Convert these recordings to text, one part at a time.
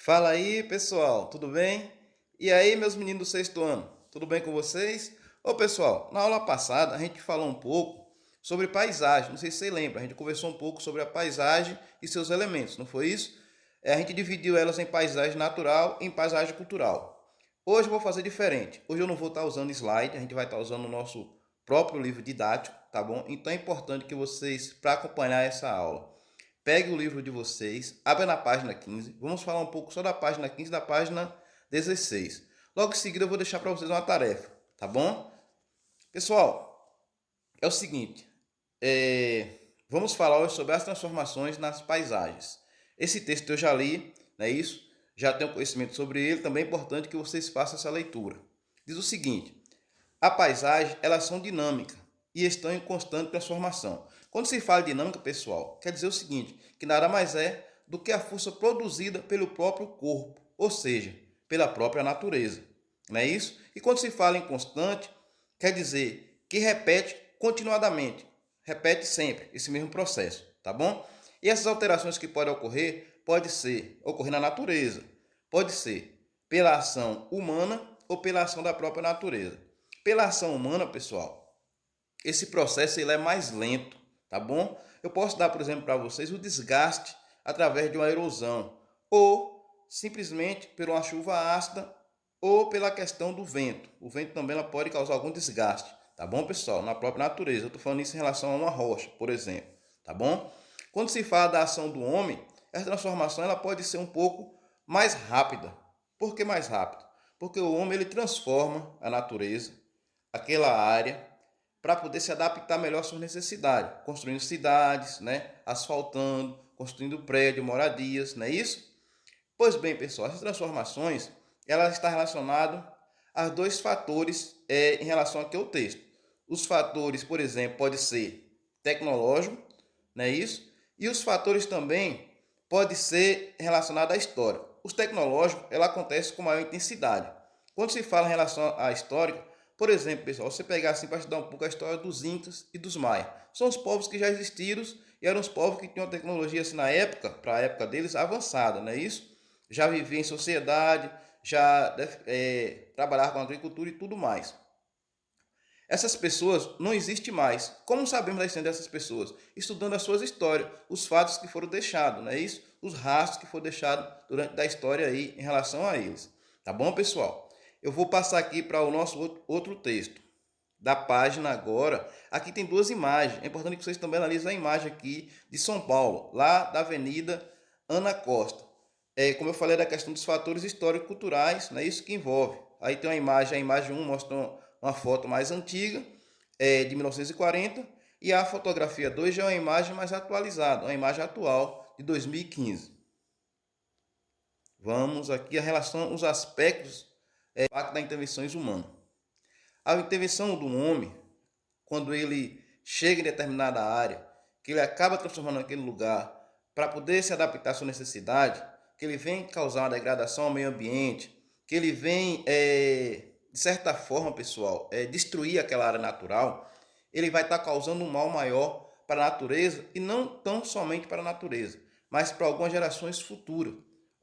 Fala aí, pessoal, tudo bem? E aí, meus meninos do sexto ano, tudo bem com vocês? Ô, pessoal, na aula passada a gente falou um pouco sobre paisagem, não sei se você lembra, a gente conversou um pouco sobre a paisagem e seus elementos, não foi isso? A gente dividiu elas em paisagem natural e em paisagem cultural. Hoje eu vou fazer diferente, hoje eu não vou estar usando slide, a gente vai estar usando o nosso próprio livro didático, tá bom? Então é importante que vocês, para acompanhar essa aula, pegue o livro de vocês, abra na página 15. Vamos falar um pouco só da página 15 e da página 16. Logo em seguida eu vou deixar para vocês uma tarefa, tá bom? Pessoal, é o seguinte, vamos falar hoje sobre as transformações nas paisagens. Esse texto eu já li, não é isso? Já tenho conhecimento sobre ele, também é importante que vocês façam essa leitura. Diz o seguinte: a paisagem, elas são dinâmicas e estão em constante transformação. Quando se fala de dinâmica, pessoal, quer dizer o seguinte, que nada mais é do que a força produzida pelo próprio corpo, ou seja, pela própria natureza. Não é isso? E quando se fala em constante, quer dizer que repete continuadamente, repete sempre esse mesmo processo, tá bom? E essas alterações que podem ocorrer, ocorrer na natureza, pode ser pela ação humana ou pela ação da própria natureza. Pela ação humana, pessoal, esse processo ele é mais lento, tá bom? Eu posso dar, por exemplo, para vocês o desgaste através de uma erosão, ou simplesmente por uma chuva ácida, ou pela questão do vento. O vento também ela pode causar algum desgaste, tá bom, pessoal? Na própria natureza. Eu estou falando isso em relação a uma rocha, por exemplo, tá bom? Quando se fala da ação do homem, essa transformação ela pode ser um pouco mais rápida. Por que mais rápido? Porque o homem ele transforma a natureza, aquela área, para poder se adaptar melhor às suas necessidades, construindo cidades, né, asfaltando, construindo prédios, moradias, não é isso? Pois bem, pessoal, essas transformações elas estão relacionadas a dois fatores em relação aqui ao texto. Os fatores, por exemplo, pode ser tecnológico, não é isso? E os fatores também pode ser relacionado à história. Os tecnológicos, ela acontece com maior intensidade. Quando se fala em relação à história, por exemplo, pessoal, você pegar assim para estudar um pouco a história dos Incas e dos Maias. São os povos que já existiram e eram os povos que tinham tecnologia assim na época, para a época deles, avançada, não é isso? Já viviam em sociedade, já trabalhavam com agricultura e tudo mais. Essas pessoas não existem mais. Como sabemos da existência dessas pessoas? Estudando as suas histórias, os fatos que foram deixados, não é isso? Os rastros que foram deixados durante a história aí em relação a eles. Tá bom, pessoal? Eu vou passar aqui para o nosso outro texto da página agora. Aqui tem duas imagens. É importante que vocês também analisem a imagem aqui de São Paulo, lá da Avenida Ana Costa. Como eu falei da questão dos fatores histórico-culturais, não é isso que envolve. Aí tem uma imagem, a imagem 1 mostra uma foto mais antiga, de 1940, e a fotografia 2 já é uma imagem mais atualizada, uma imagem atual de 2015. Vamos aqui a relação, os aspectos do impacto das intervenções humanas. A intervenção do homem, quando ele chega em determinada área, que ele acaba transformando aquele lugar para poder se adaptar à sua necessidade, que ele vem causar uma degradação ao meio ambiente, que ele vem, de certa forma, pessoal, destruir aquela área natural, ele vai estar causando um mal maior para a natureza e não tão somente para a natureza, mas para algumas gerações futuras.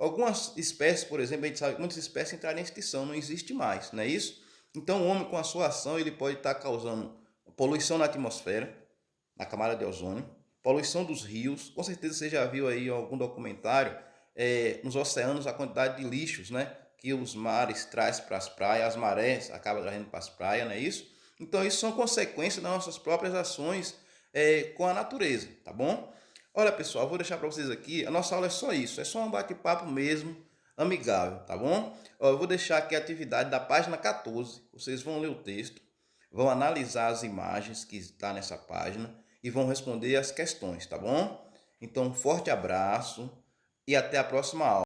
Algumas espécies, por exemplo, a gente sabe que muitas espécies entraram em extinção, não existe mais, não é isso? Então o homem com a sua ação ele pode estar causando poluição na atmosfera, na camada de ozônio, poluição dos rios. Com certeza você já viu aí algum documentário nos oceanos a quantidade de lixos, né, que os mares trazem para as praias, as marés acabam trazendo para as praias, não é isso? Então isso são consequências das nossas próprias ações com a natureza, tá bom? Olha, pessoal, eu vou deixar para vocês aqui, a nossa aula é só isso, é só um bate-papo mesmo, amigável, tá bom? Eu vou deixar aqui a atividade da página 14, vocês vão ler o texto, vão analisar as imagens que está nessa página e vão responder as questões, tá bom? Então, um forte abraço e até a próxima aula.